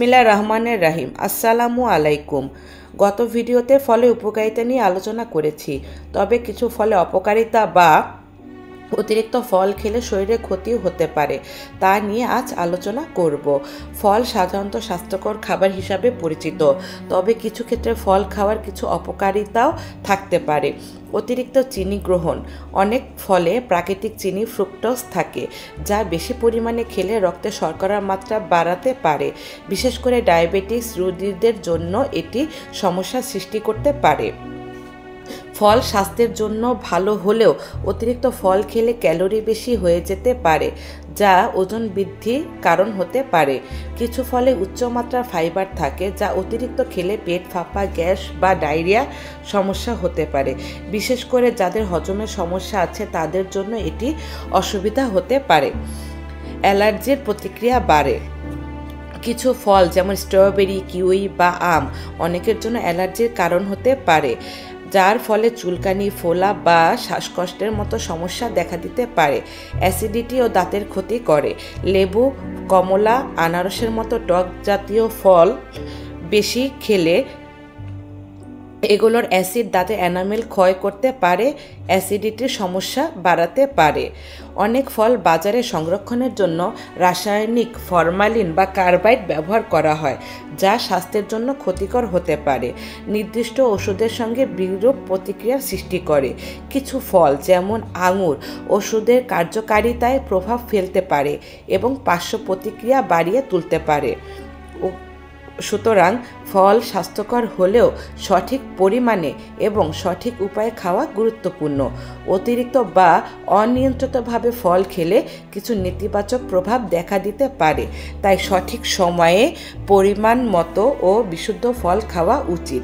বিসমিল্লাহির রহমানির রহিম। আসসালামু আলাইকুম। গত ভিডিওতে ফলের উপকারিতা নিয়ে আলোচনা করেছি, তবে কিছু ফলে অপকারিতা বা অতিরিক্ত ফল খেলে শরীরে ক্ষতিও হতে পারে, তা নিয়ে আজ আলোচনা করব। ফল সাধারণত স্বাস্থ্যকর খাবার হিসাবে পরিচিত, তবে কিছু ক্ষেত্রে ফল খাওয়ার কিছু অপকারিতাও থাকতে পারে। অতিরিক্ত চিনি গ্রহণ। অনেক ফলে প্রাকৃতিক চিনি ফ্রুক্টোজ থাকে, যা বেশি পরিমাণে খেলে রক্তে শর্করার মাত্রা বাড়াতে পারে। বিশেষ করে ডায়াবেটিস রোগীদের জন্য এটি সমস্যার সৃষ্টি করতে পারে। ফল স্বাস্থ্যের জন্য ভালো হলেও অতিরিক্ত ফল খেলে ক্যালোরি বেশি হয়ে যেতে পারে, যা ওজন বৃদ্ধির কারণ হতে পারে। কিছু ফলে উচ্চমাত্রার ফাইবার থাকে, যা অতিরিক্ত খেলে পেট ফাঁপা, গ্যাস বা ডায়রিয়া সমস্যা হতে পারে। বিশেষ করে যাদের হজমের সমস্যা আছে তাদের জন্য এটি অসুবিধা হতে পারে। অ্যালার্জির প্রতিক্রিয়া বাড়ে। কিছু ফল যেমন স্ট্রবেরি, কিউই বা আম অনেকের জন্য অ্যালার্জির কারণ হতে পারে, যার ফলে চুলকানি, ফোলা বা শ্বাসকষ্টের মতো সমস্যা দেখা দিতে পারে। অ্যাসিডিটি ও দাঁতের ক্ষতি করে। লেবু, কমলা, আনারসের মতো টক জাতীয় ফল বেশি খেলে এগুলোর অ্যাসিড দাঁতের এনামেল ক্ষয় করতে পারে, অ্যাসিডিটির সমস্যা বাড়াতে পারে। অনেক ফল বাজারে সংরক্ষণের জন্য রাসায়নিক ফরমালিন বা কার্বাইড ব্যবহার করা হয়, যা স্বাস্থ্যের জন্য ক্ষতিকর হতে পারে। নির্দিষ্ট ওষুধের সঙ্গে বিরূপ প্রতিক্রিয়া সৃষ্টি করে। কিছু ফল যেমন আঙুর ওষুধের কার্যকারিতায় প্রভাব ফেলতে পারে এবং পার্শ্ব প্রতিক্রিয়া বাড়িয়ে তুলতে পারে। সুতরাং ফল স্বাস্থ্যকর হলেও সঠিক পরিমাণে এবং সঠিক উপায়ে খাওয়া গুরুত্বপূর্ণ। অতিরিক্ত বা অনিয়ন্ত্রিতভাবে ফল খেলে কিছু নেতিবাচক প্রভাব দেখা দিতে পারে, তাই সঠিক সময়ে পরিমাণ মতো ও বিশুদ্ধ ফল খাওয়া উচিত।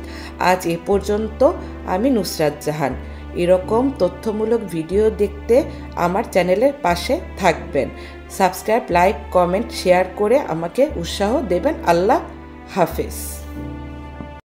আজ এ পর্যন্ত। আমি নুসরাত জাহান। এরকম তথ্যমূলক ভিডিও দেখতে আমার চ্যানেলের পাশে থাকবেন। সাবস্ক্রাইব, লাইক, কমেন্ট, শেয়ার করে আমাকে উৎসাহ দেবেন। আল্লাহ হাফেজ।